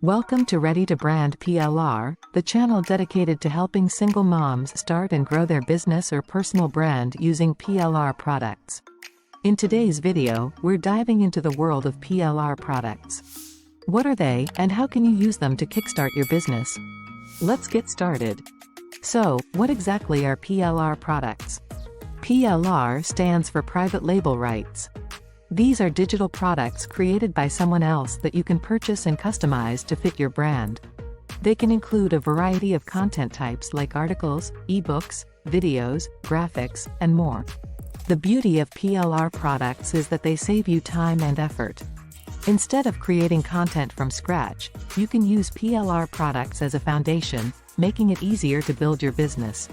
Welcome to Ready to Brand PLR, the channel dedicated to helping single moms start and grow their business or personal brand using PLR products. In today's video, we're diving into the world of PLR products. What are they, and how can you use them to kickstart your business? Let's get started. So, what exactly are PLR products? PLR stands for Private Label Rights. These are digital products created by someone else that you can purchase and customize to fit your brand. They can include a variety of content types like articles, ebooks, videos, graphics, and more. The beauty of PLR products is that they save you time and effort. Instead of creating content from scratch, you can use PLR products as a foundation, making it easier to build your business.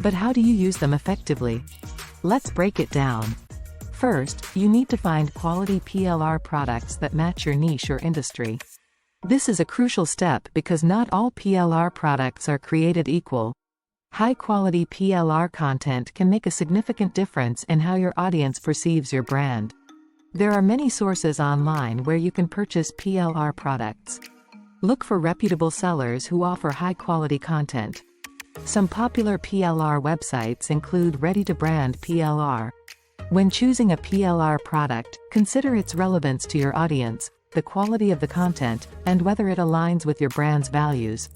But how do you use them effectively? Let's break it down. First, you need to find quality PLR products that match your niche or industry. This is a crucial step because not all PLR products are created equal. High-quality PLR content can make a significant difference in how your audience perceives your brand. There are many sources online where you can purchase PLR products. Look for reputable sellers who offer high-quality content. Some popular PLR websites include Ready to Brand PLR. When choosing a PLR product, consider its relevance to your audience, the quality of the content, and whether it aligns with your brand's values.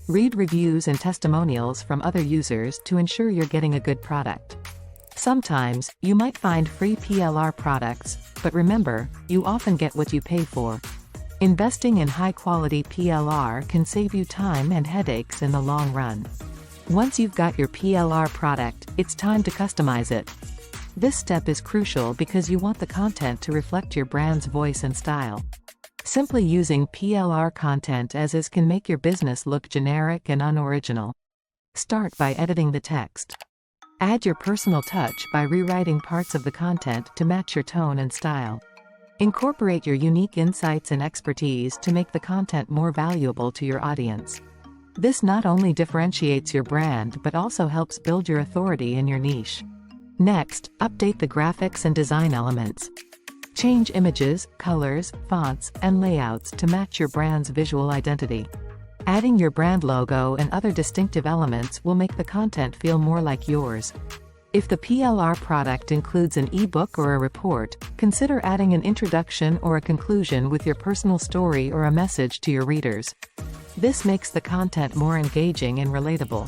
Read reviews and testimonials from other users to ensure you're getting a good product. Sometimes, you might find free PLR products, but remember, you often get what you pay for. Investing in high-quality PLR can save you time and headaches in the long run. Once you've got your PLR product, it's time to customize it. This step is crucial because you want the content to reflect your brand's voice and style. Simply using PLR content as is can make your business look generic and unoriginal. Start by editing the text. Add your personal touch by rewriting parts of the content to match your tone and style. Incorporate your unique insights and expertise to make the content more valuable to your audience. This not only differentiates your brand but also helps build your authority in your niche. Next, update the graphics and design elements. Change images, colors, fonts, and layouts to match your brand's visual identity. Adding your brand logo and other distinctive elements will make the content feel more like yours. If the PLR product includes an ebook or a report, consider adding an introduction or a conclusion with your personal story or a message to your readers. This makes the content more engaging and relatable.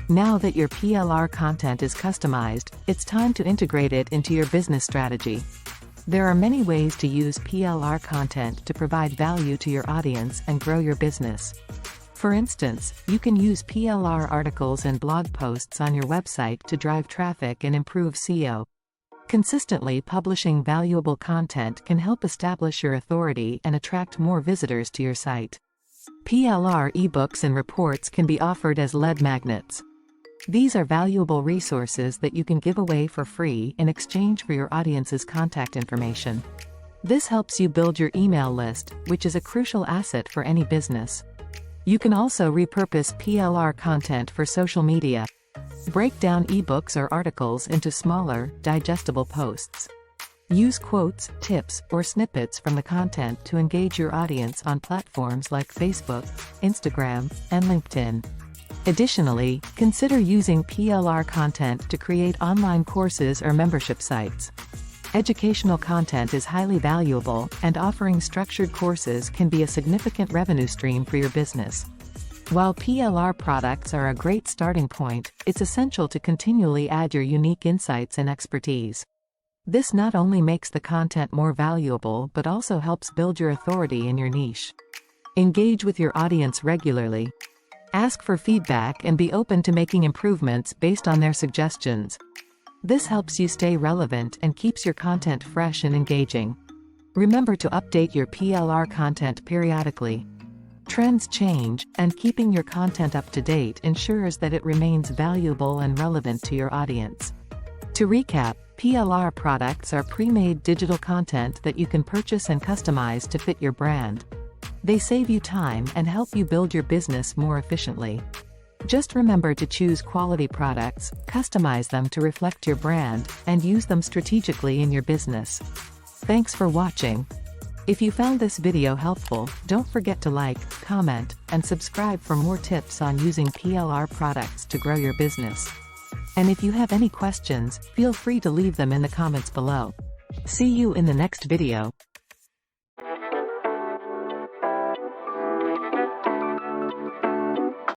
Now that your PLR content is customized, it's time to integrate it into your business strategy. There are many ways to use PLR content to provide value to your audience and grow your business. For instance, you can use PLR articles and blog posts on your website to drive traffic and improve SEO. Consistently publishing valuable content can help establish your authority and attract more visitors to your site. PLR ebooks and reports can be offered as lead magnets. These are valuable resources that you can give away for free in exchange for your audience's contact information. This helps you build your email list, which is a crucial asset for any business. You can also repurpose PLR content for social media. Break down ebooks or articles into smaller, digestible posts. Use quotes, tips, or snippets from the content to engage your audience on platforms like Facebook, Instagram, and LinkedIn. Additionally, consider using PLR content to create online courses or membership sites. Educational content is highly valuable, and offering structured courses can be a significant revenue stream for your business. While PLR products are a great starting point, it's essential to continually add your unique insights and expertise. This not only makes the content more valuable but also helps build your authority in your niche. Engage with your audience regularly. Ask for feedback and be open to making improvements based on their suggestions. This helps you stay relevant and keeps your content fresh and engaging. Remember to update your PLR content periodically. Trends change, and keeping your content up to date ensures that it remains valuable and relevant to your audience. To recap, PLR products are pre-made digital content that you can purchase and customize to fit your brand. They save you time and help you build your business more efficiently. Just remember to choose quality products, customize them to reflect your brand, and use them strategically in your business. Thanks for watching. If you found this video helpful, don't forget to like, comment, and subscribe for more tips on using PLR products to grow your business. And if you have any questions, feel free to leave them in the comments below. See you in the next video.